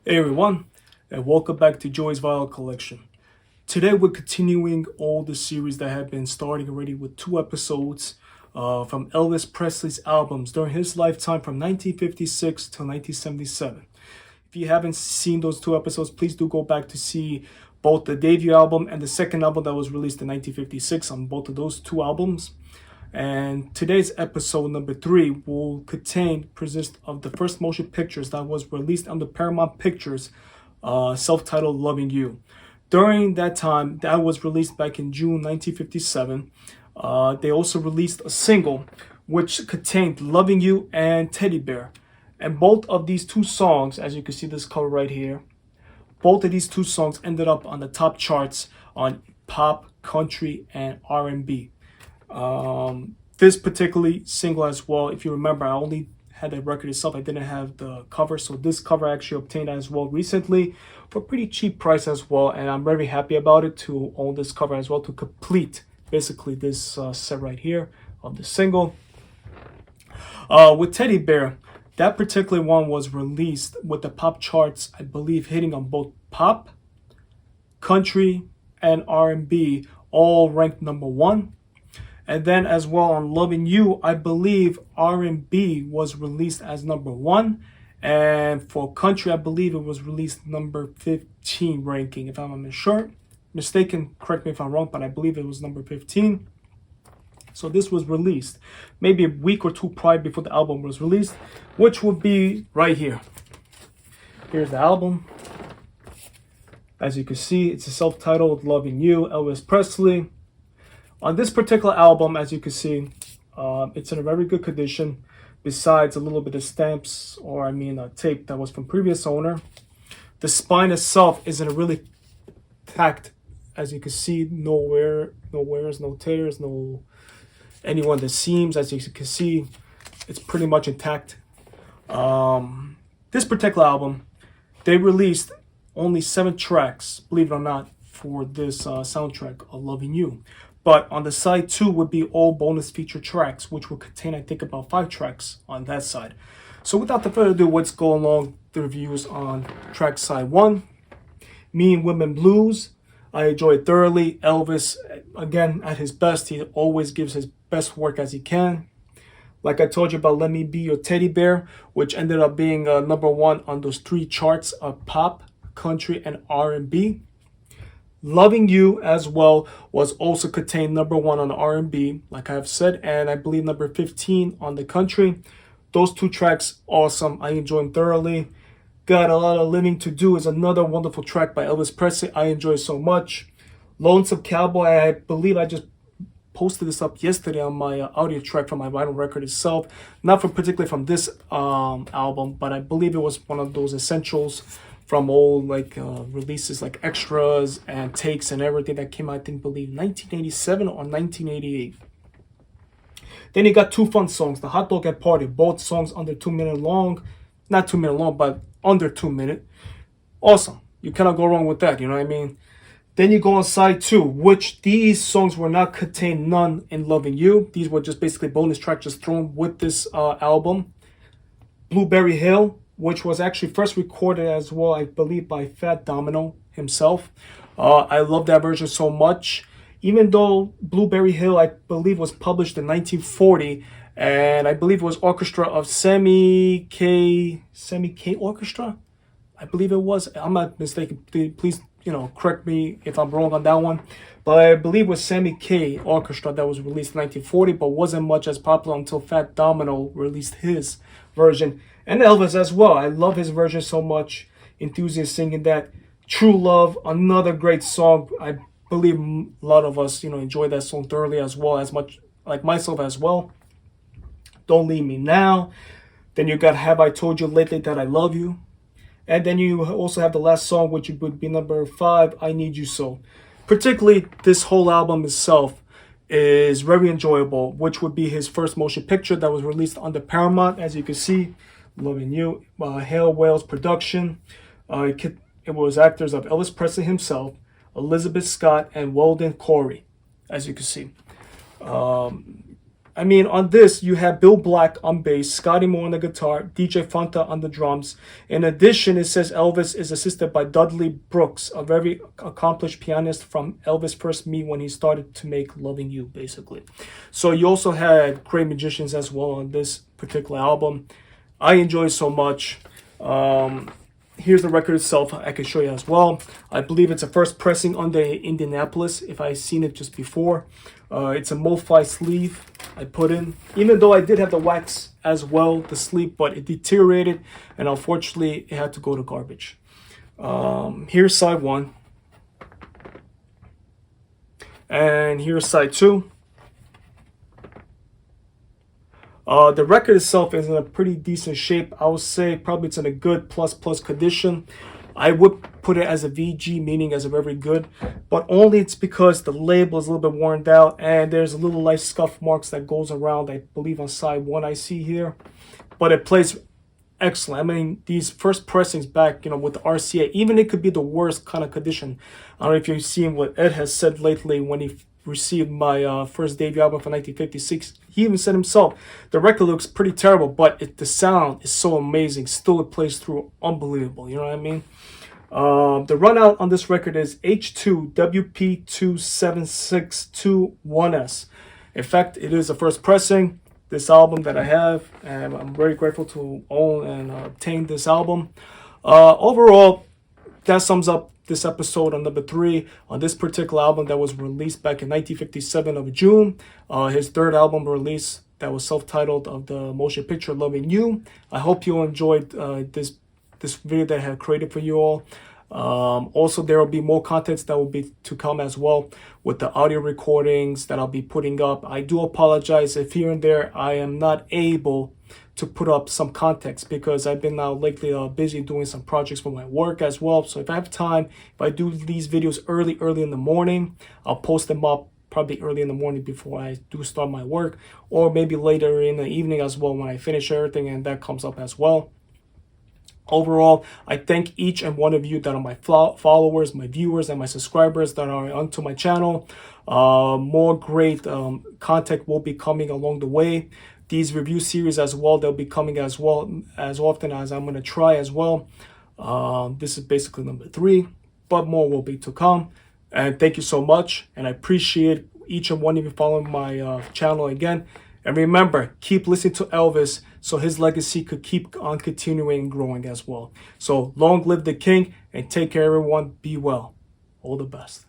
Hey everyone, and welcome back to Joy's Vinyl Collection. Today we're continuing all the series that have been starting already with two episodes from Elvis Presley's albums during his lifetime from 1956 to 1977. If you haven't seen those two episodes, please do go back to see both the debut album and the second album that was released in 1956 on both of those two albums. And today's episode number 3 will contain persist of the first motion pictures that was released on the Paramount Pictures self-titled Loving You. During that time, that was released back in June 1957. They also released a single which contained Loving You and Teddy Bear. And both of these two songs, as you can see this cover right here, both of these two songs ended up on the top charts on pop, country, and R&B. This particularly single as well, if you remember, I only had the record itself. I didn't have the cover, so this cover I actually obtained as well recently for a pretty cheap price as well, and I'm very happy about it to own this cover as well to complete basically this set right here of the single. With Teddy Bear, that particular one was released with the pop charts, I believe, hitting on both pop, country, and R&B, all ranked number 1. And then as well on Loving You, I believe R&B was released as number 1. And for country, I believe it was released number 15 ranking. If I'm mistaken, correct me if I'm wrong, but I believe it was number 15. So this was released maybe a week or two prior before the album was released, which would be right here. Here's the album. As you can see, it's a self-titled Loving You, Elvis Presley. On this particular album, as you can see, it's in a very good condition, besides a little bit of stamps, tape that was from previous owner. The spine itself is in a really tacked, as you can see, no wears, no tears, no any one of the seams. As you can see, it's pretty much intact. This particular album, they released only 7 tracks, believe it or not, for this soundtrack of Loving You. But on the side 2 would be all bonus feature tracks, which will contain, I think, about 5 tracks on that side. So without the further ado, let's go along the reviews on track side 1. Me and Women Blues. I enjoyed thoroughly. Elvis, again, at his best. He always gives his best work as he can. Like I told you about Let Me Be Your Teddy Bear, which ended up being number 1 on those 3 charts of pop, country, and R&B. Loving You as well was also contained number 1 on the R&B, like I've said, and I believe number 15 on the country. Those 2 tracks, awesome. I enjoy them thoroughly. Got a Lot of Living to Do is another wonderful track by Elvis Presley. I enjoy so much. Lonesome Cowboy, I believe I just posted this up yesterday on my audio track from my vinyl record itself. Not particularly from this album, but I believe it was one of those essentials from all releases like extras and takes and everything that came out, I think, believe 1987 or 1988. Then you got 2 fun songs, The Hot Dog and Party, both songs under 2 minutes long. Not 2 minutes long, but under 2 minutes. Awesome. You cannot go wrong with that, you know what I mean? Then you go on side 2, which these songs were not contained none in Loving You. These were just basically bonus tracks just thrown with this album. Blueberry Hill, which was actually first recorded as well, I believe, by Fat Domino himself. I love that version so much. Even though Blueberry Hill, I believe, was published in 1940, and I believe it was orchestra of Sammy K Orchestra. I believe it was. I'm not mistaken. Please, correct me if I'm wrong on that one. But I believe it was Sammy K Orchestra that was released in 1940, but wasn't much as popular until Fat Domino released his version. And Elvis as well. I love his version so much. Enthusiast singing that. True Love, another great song. I believe a lot of us, enjoy that song thoroughly as well, as much like myself as well. Don't Leave Me Now. Then you got Have I Told You Lately That I Love You. And then you also have the last song, which would be number 5, I Need You So. Particularly, this whole album itself is very enjoyable, which would be his first motion picture that was released on the Paramount, as you can see. Loving You, Hale Wales production. It was actors of Elvis Presley himself, Elizabeth Scott, and Weldon Corey, as you can see. I mean, on this, you have Bill Black on bass, Scotty Moore on the guitar, DJ Fanta on the drums. In addition, it says Elvis is assisted by Dudley Brooks, a very accomplished pianist from Elvis' first meet when he started to make Loving You, basically. So you also had great musicians as well on this particular album. I enjoy it so much. Here's the record itself. I can show you as well. I believe it's a first pressing on the Indianapolis, if I've seen it just before. It's a MoFi sleeve I put in. Even though I did have the wax as well, the sleeve, but it deteriorated, and unfortunately, it had to go to garbage. Here's side 1. And here's side 2. The record itself is in a pretty decent shape. I would say probably it's in a good plus condition. I would put it as a VG, meaning as a very good, but only it's because the label is a little bit worn out and there's a little light scuff marks that goes around, I believe on side 1 I see here. But it plays excellent. I mean, these first pressings back, with the RCA, even it could be the worst kind of condition. I don't know if you've seen what Ed has said lately when he received my first debut album from 1956. He even said himself, the record looks pretty terrible, but the sound is so amazing. Still, it plays through unbelievable. You know what I mean? The runout on this record is H2WP27621S. In fact, it is the first pressing, this album that I have, and I'm very grateful to own and obtain this album. Overall, that sums up this episode on number 3 on this particular album that was released back in 1957 of June. His third album release that was self-titled of the motion picture Loving You. I hope you enjoyed this video that I have created for you all. Also, there will be more contents that will be to come as well with the audio recordings that I'll be putting up. I do apologize if here and there I am not able to put up some context because I've been now lately busy doing some projects for my work as well. So if I have time, if I do these videos early in the morning, I'll post them up probably early in the morning before I do start my work, or maybe later in the evening as well when I finish everything, and that comes up as well. Overall, I thank each and one of you that are my followers, my viewers, and my subscribers that are onto my channel. More great content will be coming along the way. These review series as well, they'll be coming as well as often as I'm going to try as well. This is basically number 3, but more will be to come. And thank you so much. And I appreciate each and one of you following my channel again. And remember, keep listening to Elvis so his legacy could keep on continuing and growing as well. So long live the king, and take care everyone. Be well. All the best.